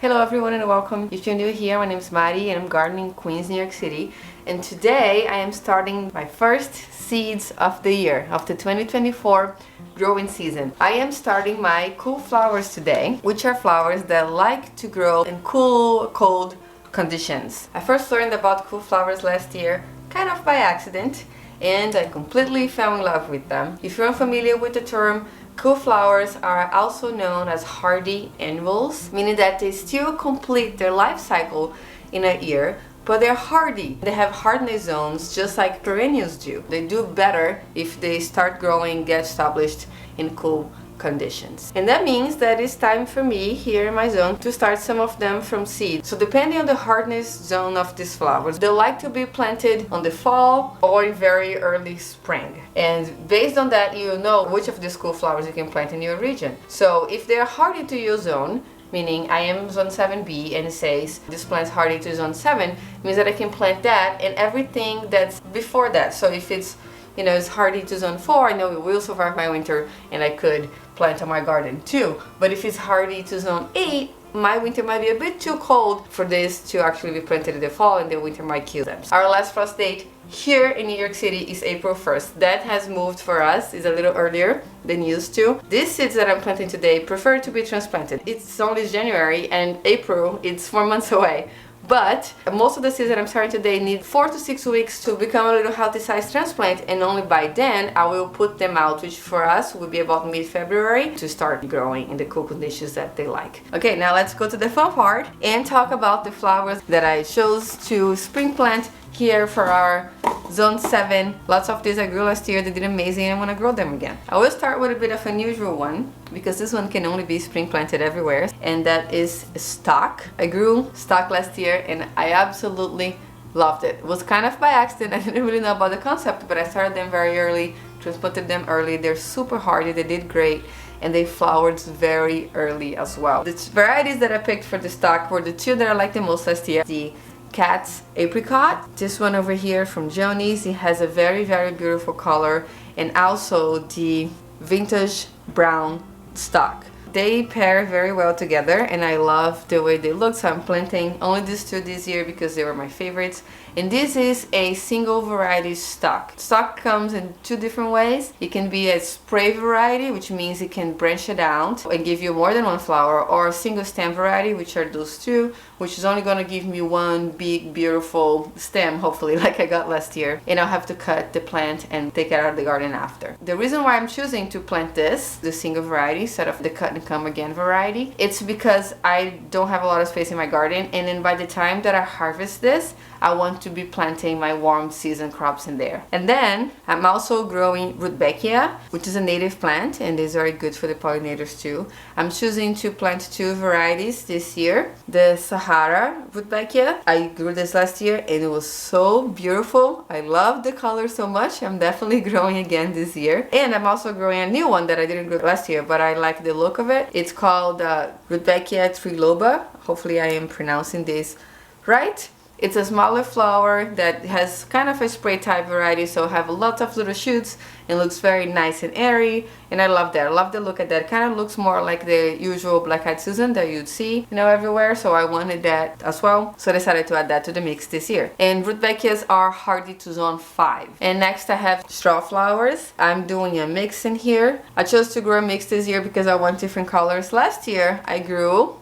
Hello everyone and welcome. If you're new here, my name is Mari and I'm gardening in Queens, New York City. And today I am starting my first seeds of the year, of the 2024 growing season. I am starting my cool flowers today, which are flowers that like to grow in cool, cold conditions. I first learned about cool flowers last year, kind of by accident, and I completely fell in love with them. If you're unfamiliar with the term, cool flowers are also known as hardy annuals, meaning that they still complete their life cycle in a year, but they're hardy. They have hardness zones just like perennials do. They do better if they start growing, get established in cool conditions. And that means that it's time for me here in my zone to start some of them from seed. So depending on the hardness zone of these flowers, they like to be planted on the fall or in very early spring. And based on that, you know which of these cool flowers you can plant in your region. So if they're hardy to your zone, meaning I am zone 7B and it says this plant's hardy to zone 7, means that I can plant that and everything that's before that. So if it's it's hardy to zone 4, I know it will survive my winter and I could plant on my garden too. But if it's hardy to zone 8, my winter might be a bit too cold for this to actually be planted in the fall and the winter might kill them. Our last frost date here in New York City is April 1st. That has moved for us, it's a little earlier than used to. These seeds that I'm planting today prefer to be transplanted. It's only January and April, it's 4 months away. But most of the seeds that I'm starting today need 4 to 6 weeks to become a little healthy size transplant, and only by then I will put them out, which for us will be about mid-February, to start growing in the cool conditions that they like. Okay, now let's go to the fun part and talk about the flowers that I chose to spring plant here for our zone 7. Lots of these I grew last year, they did amazing and I want to grow them again. I will start with a bit of an unusual one because this one can only be spring planted everywhere, and that is stock. I grew stock last year and I absolutely loved it. It was kind of by accident, I didn't really know about the concept, but I started them very early, transplanted them early. They're super hardy, they did great, and they flowered very early as well. The varieties that I picked for the stock were the two that I liked the most last year. The Cat's Apricot, this one over here from Joni's, it has a very beautiful color, and also the Vintage Brown stock. They pair very well together and I love the way they look, so I'm planting only these two this year because they were my favorites. And this is a single variety stock. Stock comes in two different ways. It can be a spray variety, which means it can branch it out and give you more than one flower, or a single stem variety, which are those two, which is only going to give me one big beautiful stem, hopefully, like I got last year, and I'll have to cut the plant and take it out of the garden after. The reason why I'm choosing to plant this, the single variety, instead of the cut and come again variety, it's because I don't have a lot of space in my garden, and then by the time that I harvest this, I want to be planting my warm season crops in there. And then I'm also growing Rudbeckia, which is a native plant and is very good for the pollinators too. I'm choosing to plant two varieties this year. The Sahara Rudbeckia, I grew this last year and it was so beautiful. I love the color so much. I'm definitely growing again this year. And I'm also growing a new one that I didn't grow last year, but I like the look of it. It's called Rudbeckia triloba. Hopefully I am pronouncing this right. It's a smaller flower that has kind of a spray type variety, so have lots of little shoots and looks very nice and airy, and I love that. I love the look at that. It kind of looks more like the usual black-eyed Susan that you'd see everywhere, so I wanted that as well, so I decided to add that to the mix this year. And Rudbeckias are hardy to zone 5. And next I have Strawflowers. I'm doing a mix in here. I chose to grow a mix this year because I want different colors. Last year I grew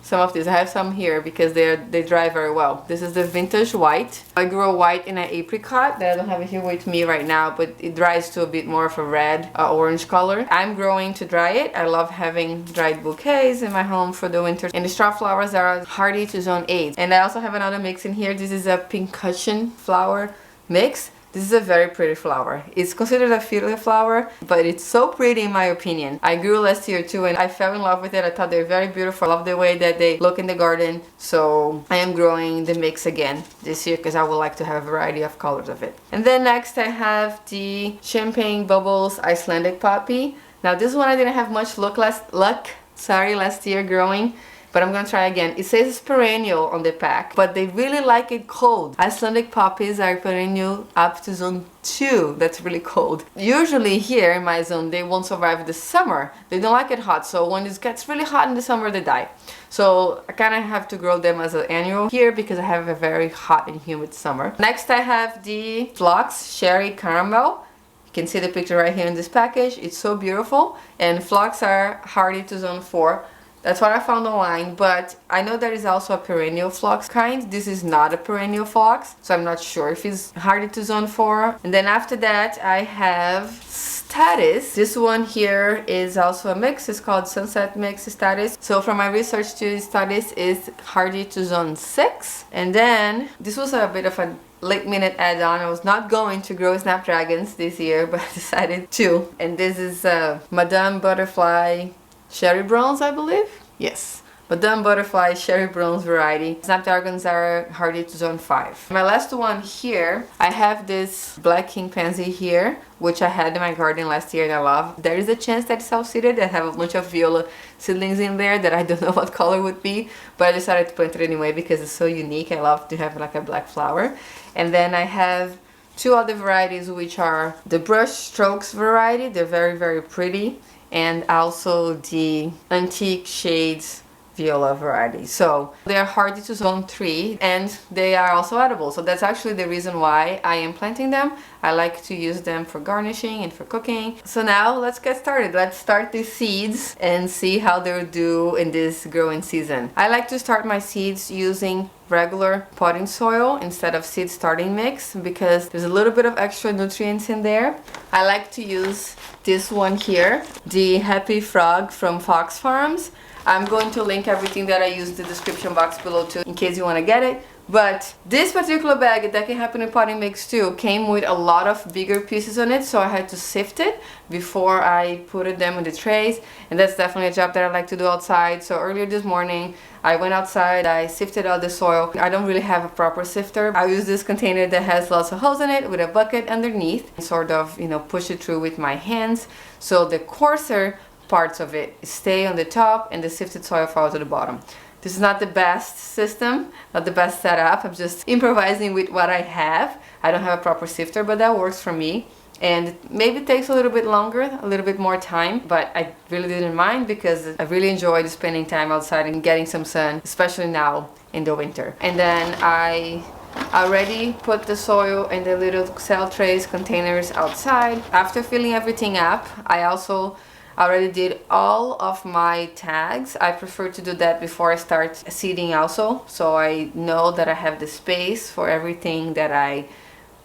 some of these. I have some here because they dry very well. This is the Vintage White. I grew a white in an apricot that I don't have it here with me right now, but it dries to a bit more of a red orange color. I'm growing to dry it. I love having dried bouquets in my home for the winter. And the Strawflowers are hardy to zone 8. And I also have another mix in here. This is a Pincushion flower mix. This is a very pretty flower. It's considered a fiddler flower, but it's so pretty in my opinion. I grew last year too and I fell in love with it. I thought they're very beautiful. I love the way that they look in the garden. So I am growing the mix again this year because I would like to have a variety of colors of it. And then next I have the Champagne Bubbles Icelandic Poppy. Now this one I didn't have much luck last year growing. but I'm gonna try again. It says it's perennial on the pack, but they really like it cold. Icelandic poppies are perennial up to zone 2. That's really cold. Usually here in my zone, they won't survive the summer. They don't like it hot, so when it gets really hot in the summer, they die. So I kind of have to grow them as an annual here because I have a very hot and humid summer. Next I have the Phlox Cherry Caramel. You can see the picture right here in this package. It's so beautiful, and Phlox are hardy to zone 4. That's what I found online, but I know there is also a perennial Phlox kind. This is not a perennial Phlox, so I'm not sure if it's hardy to zone 4. And then after that I have Statice. This one here is also a mix. It's called Sunset Mix Statice. So from my research to Statice is hardy to zone 6. And then this was a bit of a late minute add-on. I was not going to grow Snapdragons this year, but I decided to. And this is Madame Butterfly Cherry Bronze, I believe. Yes. Madame Butterfly Cherry Bronze variety. Snapdragons are hardy to zone 5. My last one here, I have this Black King Pansy here, which I had in my garden last year and I love. There is a chance that it's self-seeded. I have a bunch of Viola seedlings in there that I don't know what color would be, but I decided to plant it anyway because it's so unique. I love to have like a black flower. And then I have 2 other varieties, which are the Brush Strokes variety. They're very, very pretty. And also the Antique Shades Viola variety. So they are hardy to zone 3 and they are also edible. So that's actually the reason why I am planting them. I like to use them for garnishing and for cooking. So now let's get started. Let's start the seeds and see how they'll do in this growing season. I like to start my seeds using regular potting soil instead of seed starting mix because there's a little bit of extra nutrients in there. I like to use this one here, the Happy Frog from Fox Farms. I'm going to link everything that I use in the description box below too in case you want to get it. But this particular bag, that can happen in potting mix too, came with a lot of bigger pieces on it, so I had to sift it before I put them in the trays, and that's definitely a job that I like to do outside. So earlier this morning I went outside, I sifted out the soil. I don't really have a proper sifter. I use this container that has lots of holes in it with a bucket underneath, and sort of, you know, push it through with my hands so the coarser parts of it stay on the top and the sifted soil falls to the bottom. This is not the best system, not the best setup. I'm just improvising with what I have. I don't have a proper sifter, but that works for me. And maybe it takes a little bit longer, a little bit more time, but I really didn't mind because I really enjoyed spending time outside and getting some sun, especially now in the winter. And then I already put the soil in the little cell trays containers outside. After filling everything up, I also already did all of my tags. I prefer to do that before I start seeding also, so I know that I have the space for everything that I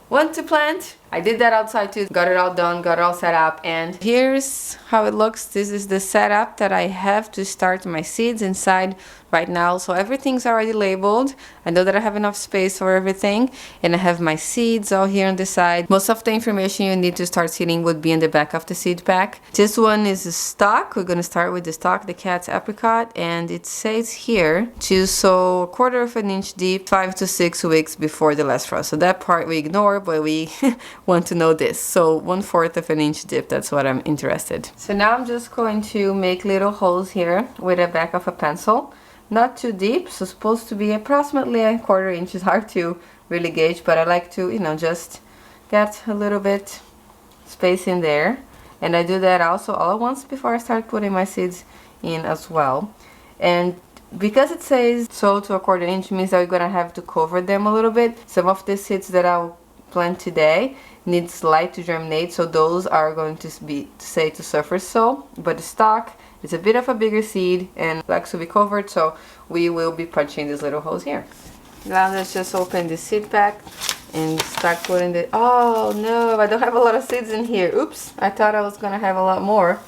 want to plant. I did that outside too, got it all done, got it all set up, and here's how it looks. This is the setup that I have to start my seeds inside right now. So everything's already labeled. I know that I have enough space for everything, and I have my seeds all here on the side. Most of the information you need to start seeding would be in the back of the seed pack. This one is a stalk. We're going to start with the stalk, the cat's apricot, and it says here to sow 1/4 of an inch deep 5 to 6 weeks before the last frost. So that part we ignore, but we want to know this. So 1/4 of an inch deep, that's what I'm interested. So now I'm just going to make little holes here with the back of a pencil. Not too deep, so supposed to be approximately 1/4 inch. It's hard to really gauge, but I like to, you know, just get a little bit space in there. And I do that also all at once before I start putting my seeds in as well. And because it says sow to 1/4 inch means that we're gonna have to cover them a little bit. Some of the seeds that I'll plant today needs light to germinate, so those are going to be say to surface sow, but the stalk is a bit of a bigger seed and likes to be covered, so we will be punching these little holes here. Now let's just open the seed pack and start putting the, oh no, I don't have a lot of seeds in here. Oops, I thought I was gonna have a lot more.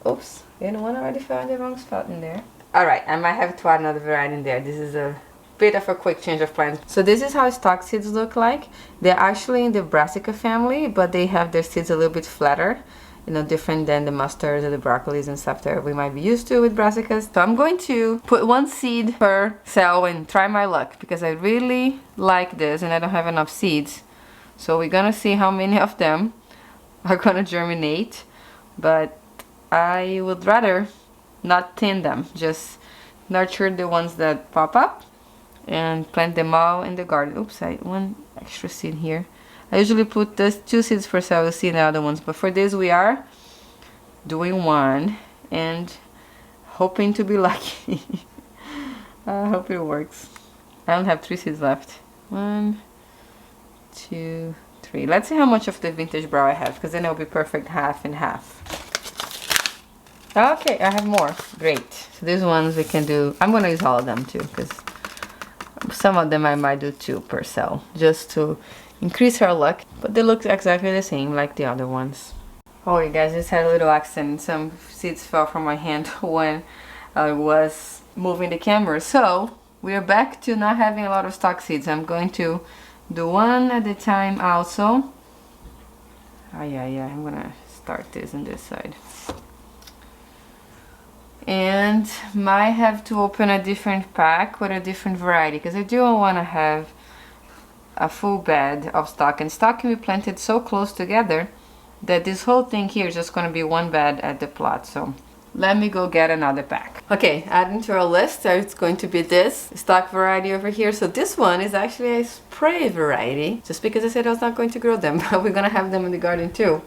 Oops, you know what, I already found the wrong spot in there. Alright, I might have to add another variety in there. This is a bit of a quick change of plans. So this is how stalk seeds look like. They're actually in the Brassica family, but they have their seeds a little bit flatter, you know, different than the mustards or the broccolis and stuff that we might be used to with brassicas. So I'm going to put 1 seed per cell and try my luck because I really like this and I don't have enough seeds. So we're gonna see how many of them are gonna germinate, but I would rather not thin them, just nurture the ones that pop up and plant them all in the garden. Oops, I one extra seed here. I usually put this 2 seeds for sale, you'll see the other ones, but for this we are doing 1 and hoping to be lucky. I hope it works. I only have 3 seeds left. 1, 2, 3. Let's see how much of the vintage brown I have, because then it'll be perfect half and half. Okay, I have more. Great. So these ones we can do, I'm gonna use all of them too, because some of them I might do 2 per cell, just to increase our luck, but they look exactly the same like the other ones. Oh, you guys, just had a little accident. Some seeds fell from my hand when I was moving the camera. So we are back to not having a lot of stock seeds. I'm going to do 1 at a time also. I'm gonna start this on this side. And might have to open a different pack with a different variety, because I do want to have a full bed of stock, and stock can be planted so close together that this whole thing here is just going to be 1 bed at the plot. So let me go get another pack. Okay, adding to our list, it's going to be this stock variety over here. So this one is actually a spray variety, just because I said I was not going to grow them, but we're going to have them in the garden too.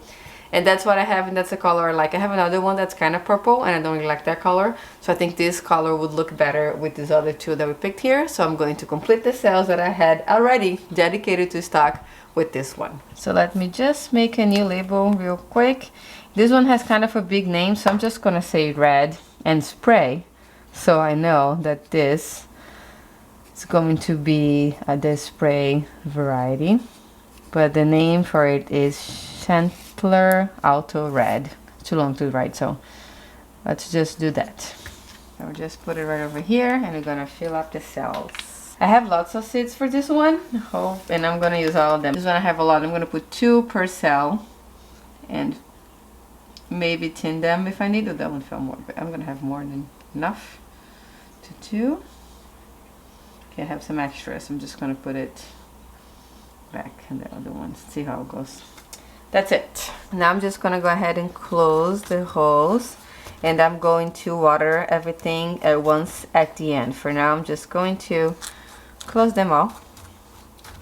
And that's what I have, and that's the color I like. I have another one that's kind of purple, and I don't really like that color. So I think this color would look better with these other 2 that we picked here. So I'm going to complete the cells that I had already dedicated to stock with this one. So let me just make a new label real quick. This one has kind of a big name, so I'm just gonna say red and spray. So I know that this is going to be the spray variety. But the name for it is Auto Red. It's too long to write, so let's just do that. I'll just put it right over here, and we're gonna fill up the cells. I have lots of seeds for this one, and I'm gonna use all of them. This one I have a lot. I'm gonna put 2 per cell, and maybe tin them if I need to. That one fell more, but I'm gonna have more than enough to 2. Okay, I have some extra, so I'm just gonna put it back in the other ones. See how it goes. That's it. Now I'm just gonna go ahead and close the holes, and I'm going to water everything at once at the end. For now, I'm just going to close them all.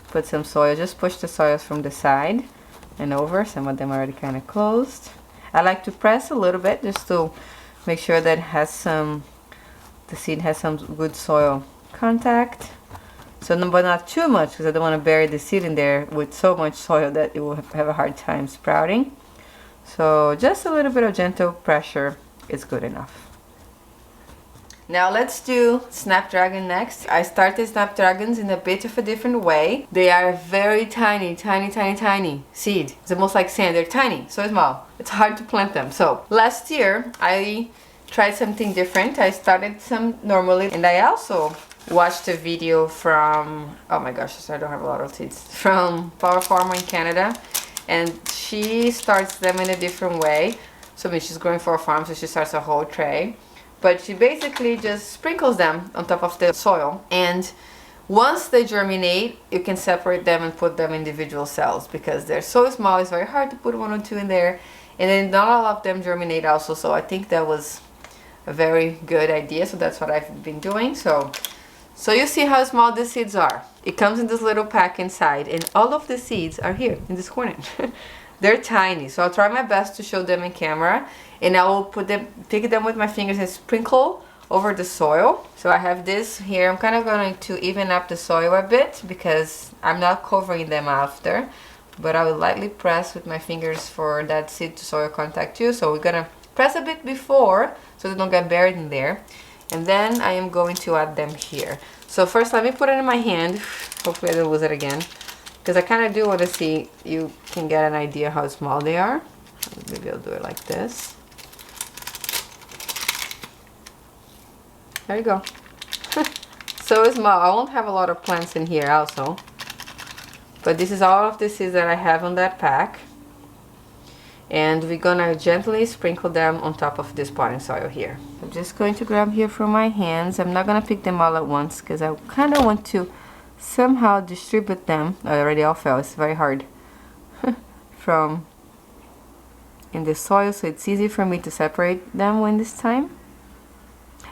Put some soil, just push the soils from the side and over. Some of them are already kind of closed. I like to press a little bit just to make sure that it has the seed has some good soil contact. So, but not too much, because I don't want to bury the seed in there with so much soil that it will have a hard time sprouting. So just a little bit of gentle pressure is good enough. Now let's do Snapdragon next. I started Snapdragons in a bit of a different way. They are very tiny, tiny, tiny, tiny seed. It's almost like sand. They're tiny, so small. It's hard to plant them. So last year I tried something different. I started some normally, and I also watched a video from, oh my gosh, I don't have a lot of seeds, from Power Farmer in Canada, and she starts them in a different way. So I mean, she's growing for a farm, so she starts a whole tray, but she basically just sprinkles them on top of the soil, and once they germinate, you can separate them and put them in individual cells, because they're so small, it's very hard to put 1 or 2 in there, and then not all of them germinate also. So I think that was a very good idea, so that's what I've been doing. So you see how small the seeds are. It comes in this little pack inside, and all of the seeds are here in this corner. They're tiny, so I'll try my best to show them in camera, and I will pick them with my fingers and sprinkle over the soil. So I have this here. I'm kind of going to even up the soil a bit, because I'm not covering them after, but I will lightly press with my fingers for that seed to soil contact too. So we're gonna press a bit before, so they don't get buried in there. And then I am going to add them here. So first, let me put it in my hand. Hopefully I don't lose it again, because I kind of do want to see, you can get an idea how small they are. Maybe I'll do it like this. There you go. So small. I won't have a lot of plants in here also, but this is all of the seeds that I have on that pack. And we're gonna gently sprinkle them on top of this potting soil here. I'm just going to grab here from my hands. I'm not gonna pick them all at once, because I kind of want to somehow distribute them. I already all fell. It's very hard from in the soil, so it's easy for me to separate them when this time.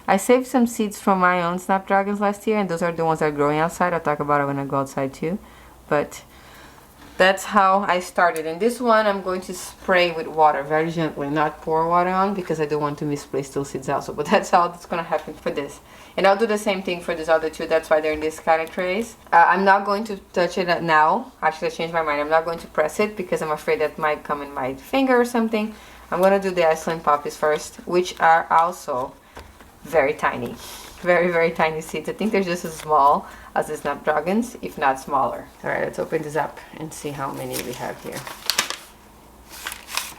I saved some seeds from my own Snapdragons last year, and those are the ones that are growing outside. I'll talk about it when I go outside too. But that's how I started. And this one I'm going to spray with water very gently, not pour water on, because I don't want to misplace those seeds also. But that's how it's going to happen for this. And I'll do the same thing for these other two. That's why they're in this kind of trays. I'm not going to touch it now. Actually, I changed my mind. I'm not going to press it because I'm afraid that might come in my finger or something. I'm going to do the Iceland poppies first, which are also very tiny. Very, very tiny seeds. I think they're just as small as the Snapdragons, if not smaller. Alright, let's open this up and see how many we have here.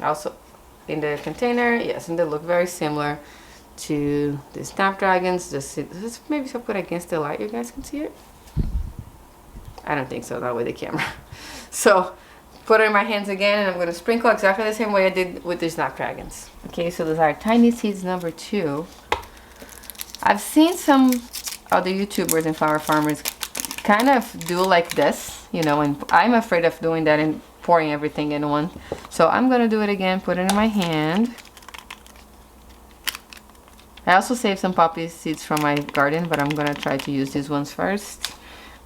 Also, in the container, yes, and they look very similar to the Snapdragons. Just maybe if I put it against the light, you guys can see it. I don't think so, not with the camera. So, put it in my hands again, and I'm going to sprinkle exactly the same way I did with the Snapdragons. Okay, so those are tiny seeds number 2. I've seen some other YouTubers and flower farmers kind of do like this, you know, and I'm afraid of doing that and pouring everything in one. So I'm going to do it again, put it in my hand. I also saved some poppy seeds from my garden, but I'm going to try to use these ones first.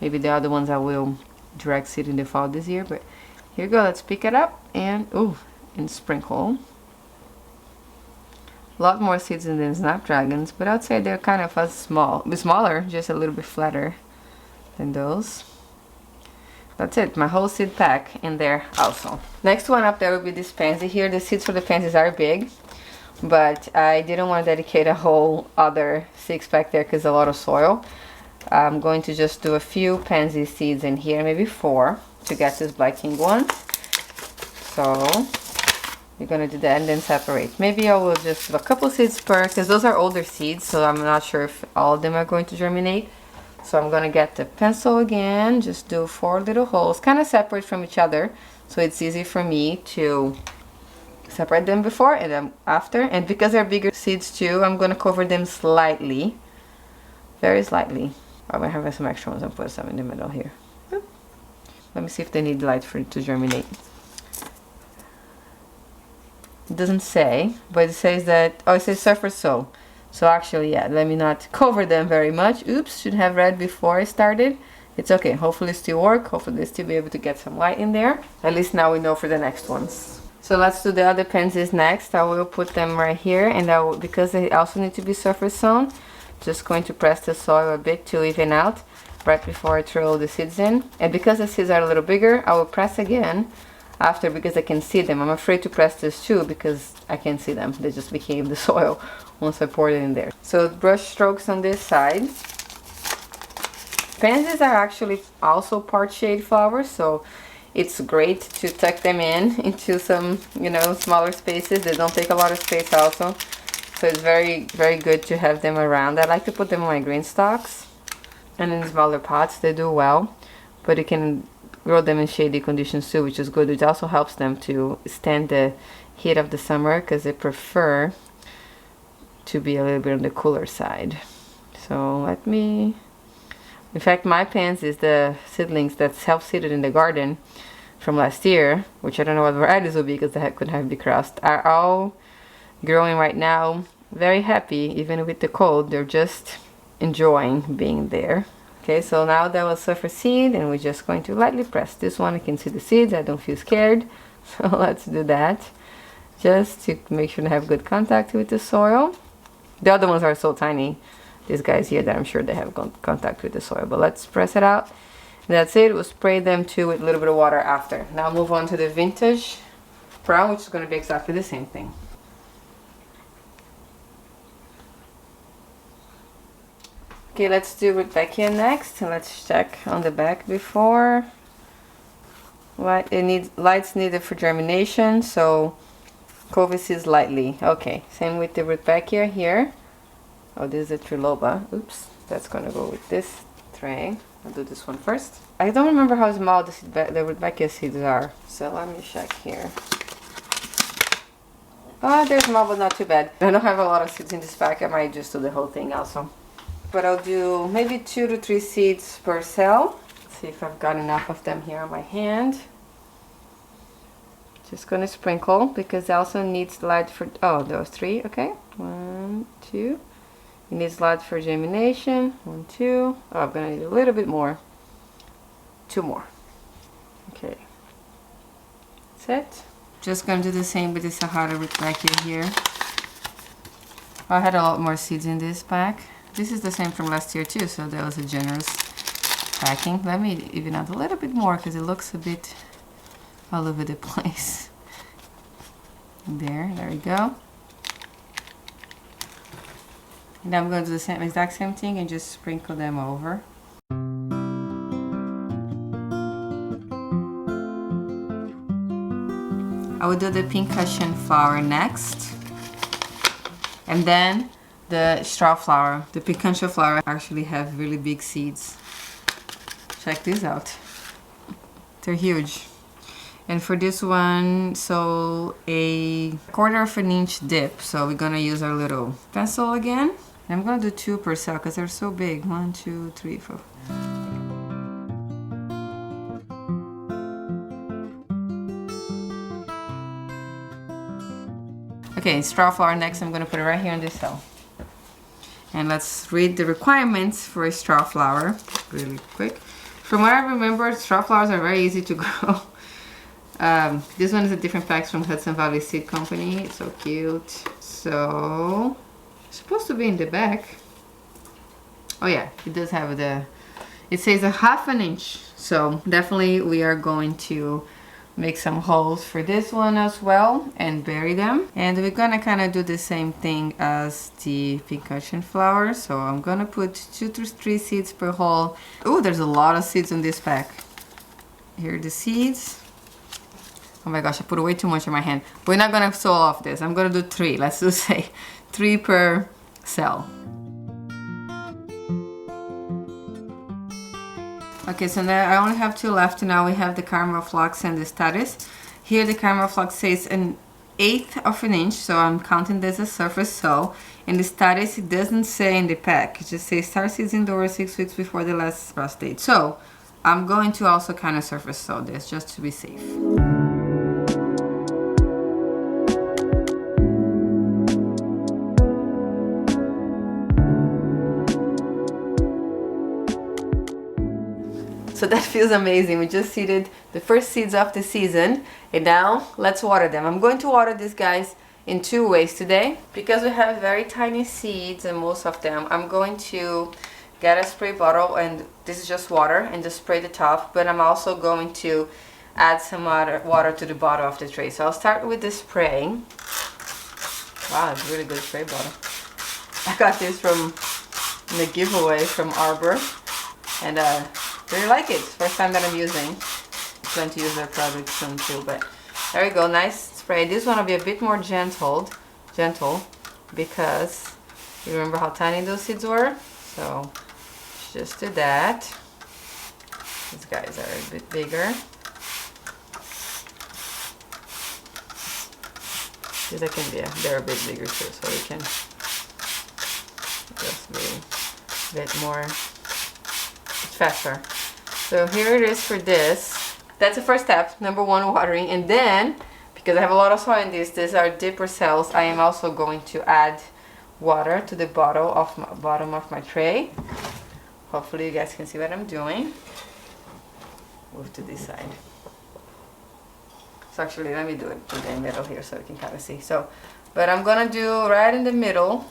Maybe the other ones I will direct seed in the fall this year, but here we go. Let's pick it up and, and sprinkle. A lot more seeds than the Snapdragons, but I'd say they're kind of smaller, just a little bit flatter than those. That's it, my whole seed pack in there also. Next one up there will be this pansy here. The seeds for the pansies are big, but I didn't want to dedicate a whole other 6-pack there because a lot of soil. I'm going to just do a few pansy seeds in here, maybe 4, to get this Black King one. So you're gonna do that and then separate. Maybe I will just do a couple seeds per, because those are older seeds, so I'm not sure if all of them are going to germinate. So I'm gonna get the pencil again, just do 4 little holes, kind of separate from each other, so it's easy for me to separate them before and then after. And because they're bigger seeds too, I'm gonna cover them slightly, very slightly. I might have some extra ones and put some in the middle here. Let me see if they need light for it to germinate. It doesn't say, but it says that, it says surface sow. So actually, yeah, let me not cover them very much. Oops, should have read before I started. It's okay, hopefully it still work. Hopefully they still be able to get some light in there. At least now we know for the next ones. So let's do the other pansies next. I will put them right here, and because they also need to be surface sown, just going to press the soil a bit to even out right before I throw the seeds in. And because the seeds are a little bigger, I will press again after, because I can see them. I'm afraid to press this too because I can't see them. They just became the soil once I poured it in there. So brush strokes on this side. Pansies are actually also part shade flowers, so it's great to tuck them into some, you know, smaller spaces. They don't take a lot of space also, so it's very, very good to have them around. I like to put them on my green stalks and in smaller pots. They do well, but you can grow them in shady conditions too, which is good. It also helps them to stand the heat of the summer because they prefer to be a little bit on the cooler side. So let me, in fact, my pansies, the seedlings that self-seeded in the garden from last year, which I don't know what varieties will be because they couldn't have been crossed, are all growing right now. Very happy, even with the cold. They're just enjoying being there. Okay, so now that was surface seed, and we're just going to lightly press this one. You can see the seeds. I don't feel scared, so let's do that just to make sure to have good contact with the soil. The other ones are so tiny, these guys here, that I'm sure they have contact with the soil, but let's press it out. And that's it. We'll spray them too with a little bit of water after. Now move on to the vintage brown, which is going to be exactly the same thing. Okay, let's do Rudbeckia next. Let's check on the back before. Light's needed for germination, so cover seeds lightly. Okay, same with the Rudbeckia here. Oh, this is a triloba. Oops, that's gonna go with this tray. I'll do this one first. I don't remember how small the Rudbeckia seeds are, so let me check here. Oh, they're small, but not too bad. I don't have a lot of seeds in this pack. I might just do the whole thing also. But I'll do maybe 2 to 3 seeds per cell. Let's see if I've got enough of them here on my hand. Just gonna sprinkle because it also needs light for, oh, there was 3, okay. 1, 2, It needs lots for germination. 1, 2. Oh, I'm gonna need a little bit more. 2 more. Okay. That's it. Just gonna do the same with the Sahara Rudbeckia here. I had a lot more seeds in this pack. This is the same from last year too, so that was a generous packing. Let me even add a little bit more because it looks a bit all over the place. There we go. And I'm going to do the exact same thing and just sprinkle them over. I will do the Pincushion flower next. And then the Strawflower. The Pincushion flower actually have really big seeds. Check these out. They're huge. And for this one, so a 1/4 of an inch dip. So we're gonna use our little pencil again. I'm gonna do 2 per cell because they're so big. 1, 2, 3, 4. Okay, Strawflower next. I'm gonna put it right here in this cell. And let's read the requirements for a Strawflower really quick. From what I remember, Strawflowers are very easy to grow. This one is a different pack from Hudson Valley Seed Company. It's so cute. So, it's supposed to be in the back. Oh yeah, it does have it says a 1/2 inch. So definitely we are going to make some holes for this one as well and bury them. And we're gonna kind of do the same thing as the Pincushion flower. So I'm gonna put 2 to 3 seeds per hole. Oh, there's a lot of seeds in this pack. Here are the seeds. Oh my gosh, I put way too much in my hand. We're not gonna sew off this. I'm gonna do 3. Let's just say 3 per cell. Okay, so now I only have 2 left. Now we have the caramel Phlox and the statice. Here the caramel Phlox says 1/8 of an inch, so I'm counting this as surface sow. And the statice, it doesn't say in the pack. It just says start seeds indoors 6 weeks before the last frost date. So I'm going to also kind of surface sow this just to be safe. So that feels amazing. We just seeded the first seeds of the season and now let's water them. I'm going to water these guys in 2 ways today. Because we have very tiny seeds and most of them, I'm going to get a spray bottle and this is just water and just spray the top, but I'm also going to add some water to the bottom of the tray. So I'll start with the spraying. Wow, it's a really good spray bottle. I got this from the giveaway from Arbor and really like it. First time that I'm using. I'm going to use their product soon too, but there we go. Nice spray. This one will be a bit more gentle because you remember how tiny those seeds were. So just do that. These guys are a bit bigger. These they're a bit bigger too, so you can just be a bit more. It's faster. So here it is for this. That's the first step, number 1, watering. And then, because I have a lot of soil in these are dipper cells, I am also going to add water to the bottom of my tray. Hopefully you guys can see what I'm doing. Move to this side. So actually, let me do it in the middle here so you can kind of see. So, but I'm gonna do right in the middle.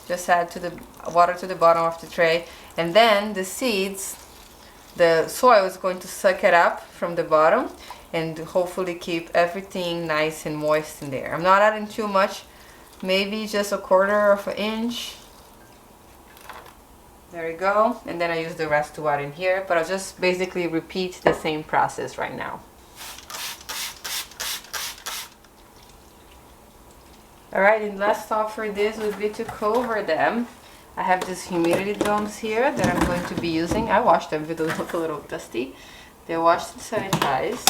Just add to the water to the bottom of the tray, and then the seeds. The soil is going to suck it up from the bottom and hopefully keep everything nice and moist in there. I'm not adding too much, maybe just a 1/4 of an inch. There we go. And then I use the rest to add in here, but I'll just basically repeat the same process right now. Alright, and last step for this would be to cover them. I have these humidity domes here that I'm going to be using. I washed them, but they look a little dusty. They're washed and sanitized.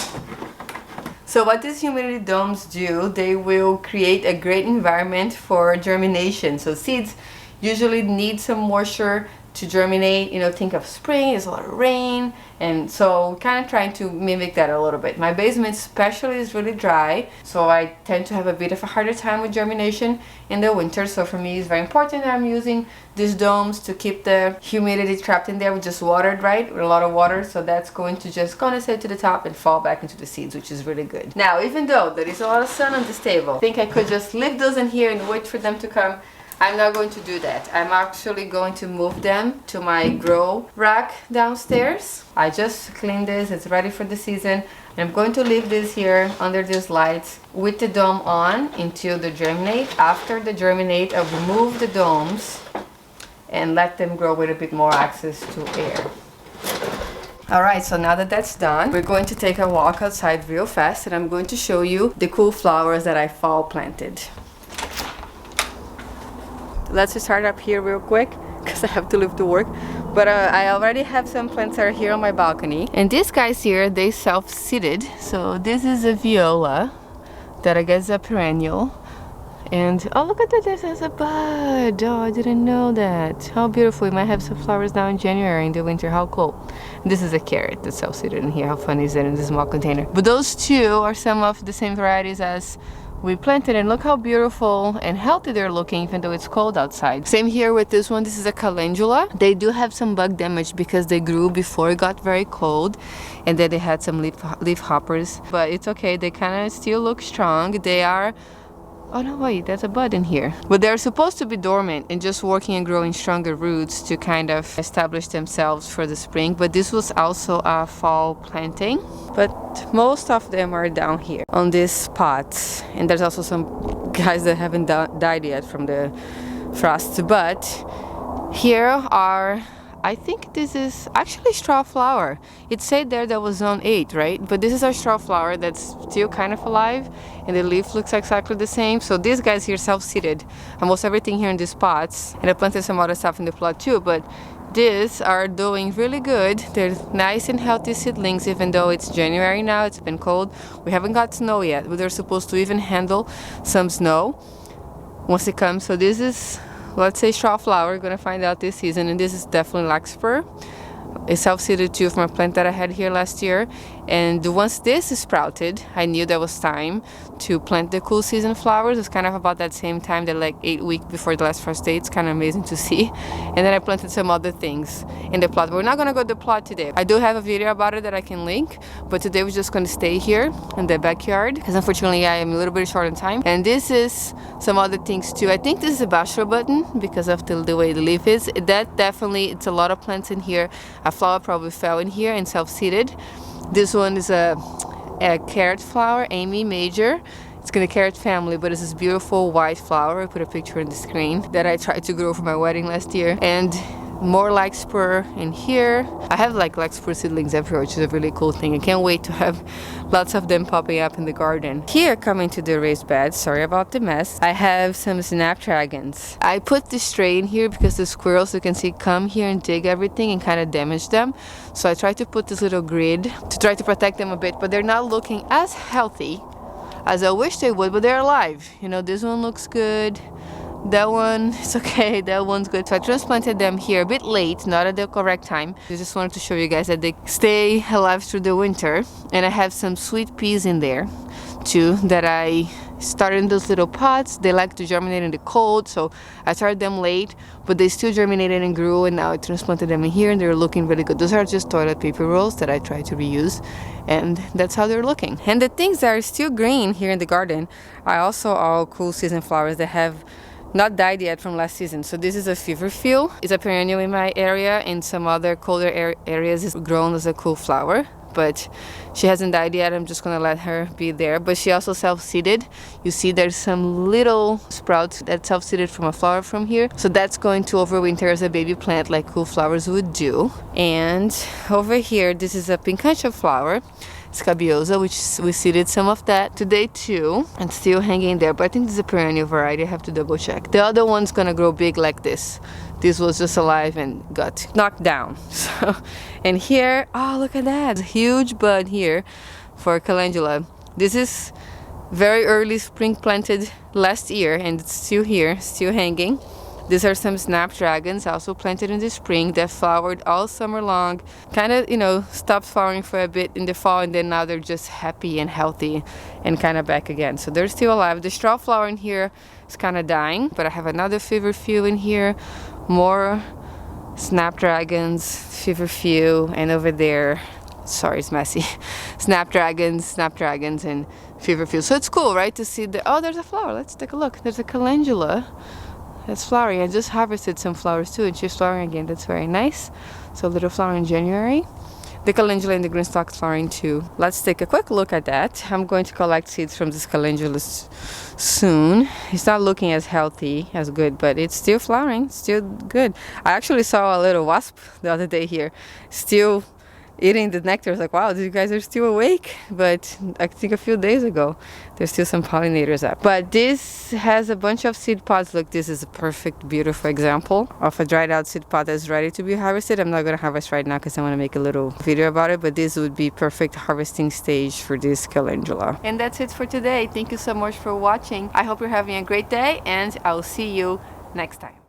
So what these humidity domes do, they will create a great environment for germination. So seeds usually need some moisture to germinate. You know, think of spring, there's a lot of rain, and so kind of trying to mimic that a little bit. My basement especially is really dry, so I tend to have a bit of a harder time with germination in the winter. So for me, it's very important that I'm using these domes to keep the humidity trapped in there. We just watered, right, with a lot of water, so that's going to just condensate to the top and fall back into the seeds, which is really good. Now, even though there is a lot of sun on this table, I think I could just leave those in here and wait for them to come. I'm not going to do that. I'm actually going to move them to my grow rack downstairs. I just cleaned this, it's ready for the season. And I'm going to leave this here under these lights with the dome on until they germinate. After they germinate, I'll remove the domes and let them grow with a bit more access to air. Alright, so now that that's done, we're going to take a walk outside real fast, and I'm going to show you the cool flowers that I fall planted. Let's start up here real quick because I have to leave to work. But I already have some plants that are here on my balcony. And these guys here, they self-seeded. So this is a viola that I guess is a perennial. And oh, look at that, this has a bud. Oh, I didn't know that. How beautiful. We might have some flowers now in January in the winter. How cool. And this is a carrot that's self-seeded in here. How fun is it in this small container? But those two are some of the same varieties as we planted, and look how beautiful and healthy they're looking even though it's cold outside. Same here with this one. This is a Calendula. They do have some bug damage because they grew before it got very cold, and then they had some leaf hoppers, but it's okay. They kind of still look strong. They are, oh no, wait, there's a bud in here. But they're supposed to be dormant and just working and growing stronger roots to kind of establish themselves for the spring. But this was also a fall planting. But most of them are down here on these pots. And there's also some guys that haven't died yet from the frost. But here are, I think this is actually Strawflower. It said there that was zone 8, right? But this is our Strawflower that's still kind of alive, and the leaf looks exactly the same. So these guys here self-seeded almost everything here in these pots, and I planted some other stuff in the plot too, but these are doing really good. They're nice and healthy seedlings, even though it's January now, it's been cold. We haven't got snow yet, but they're supposed to even handle some snow once it comes. So this is, let's say, Strawflower. We're gonna find out this season, and this is definitely Larkspur. It's self-seeded too from a plant that I had here last year. And once this is sprouted, I knew there was time to plant the cool season flowers. It's kind of about that same time, that like 8 weeks before the last frost day. It's kind of amazing to see. And then I planted some other things in the plot. But we're not gonna go to the plot today. I do have a video about it that I can link, but today we're just gonna stay here in the backyard because unfortunately I am a little bit short on time. And this is some other things too. I think this is a Bachelor button because of the way the leaf is. That definitely, it's a lot of plants in here. A flower probably fell in here and self-seeded. This one is a carrot flower, ammi major. It's in the carrot family, but it's this beautiful white flower. I put a picture on the screen that I tried to grow for my wedding last year. And more Larkspur in here. I have like Larkspur seedlings everywhere, which is a really cool thing. I can't wait to have lots of them popping up in the garden. Here, coming to the raised bed, sorry about the mess, I have some Snapdragons. I put this tray in here because the squirrels, you can see, come here and dig everything and kind of damage them. So I tried to put this little grid to try to protect them a bit, but they're not looking as healthy as I wish they would, but they're alive. You know, this one looks good. That one, it's okay, that one's good. So I transplanted them here a bit late, not at the correct time. I just wanted to show you guys that they stay alive through the winter. And I have some sweet peas in there too that I started in those little pots. They like to germinate in the cold, so I started them late, but they still germinated and grew, and now I transplanted them in here and they're looking really good. Those are just toilet paper rolls that I try to reuse, and that's how they're looking. And the things that are still green here in the garden are also all cool season flowers that have not died yet from last season. So this is a feverfew. It's a perennial in my area. In some other colder areas it's grown as a cool flower, but she hasn't died yet. I'm just gonna let her be there. But she also self-seeded. You see there's some little sprouts that self-seeded from a flower from here. So that's going to overwinter as a baby plant like cool flowers would do. And over here, this is a Pincushion flower, Scabiosa, which we seeded some of that today too, and still hanging there, but I think this is a perennial variety. I have to double check. The other one's gonna grow big like this. This was just alive and got knocked down. So, and here, oh look at that, huge bud here for Calendula. This is very early spring planted last year, and it's still here, still hanging. These are some Snapdragons, also planted in the spring, that flowered all summer long. Kind of, you know, stopped flowering for a bit in the fall, and then now they're just happy and healthy and kind of back again. So they're still alive. The Strawflower in here is kind of dying, but I have another feverfew in here, more Snapdragons, feverfew, and over there, sorry, it's messy, Snapdragons, and feverfew. So it's cool, right, to see the, oh, there's a flower. Let's take a look. There's a Calendula that's flowering. I just harvested some flowers too, and she's flowering again. That's very nice. So a little flower in January. The Calendula and the green stalk flowering too. Let's take a quick look at that. I'm going to collect seeds from this Calendula soon. It's not looking as healthy, as good, but it's still flowering, still good. I actually saw a little wasp the other day here, still eating the nectar. I was like, wow, you guys are still awake. But I think a few days ago, there's still some pollinators up. But this has a bunch of seed pods. Look, this is a perfect, beautiful example of a dried out seed pod that's ready to be harvested. I'm not going to harvest right now because I want to make a little video about it, but this would be perfect harvesting stage for this Calendula. And that's it for today. Thank you so much for watching. I hope you're having a great day, and I'll see you next time.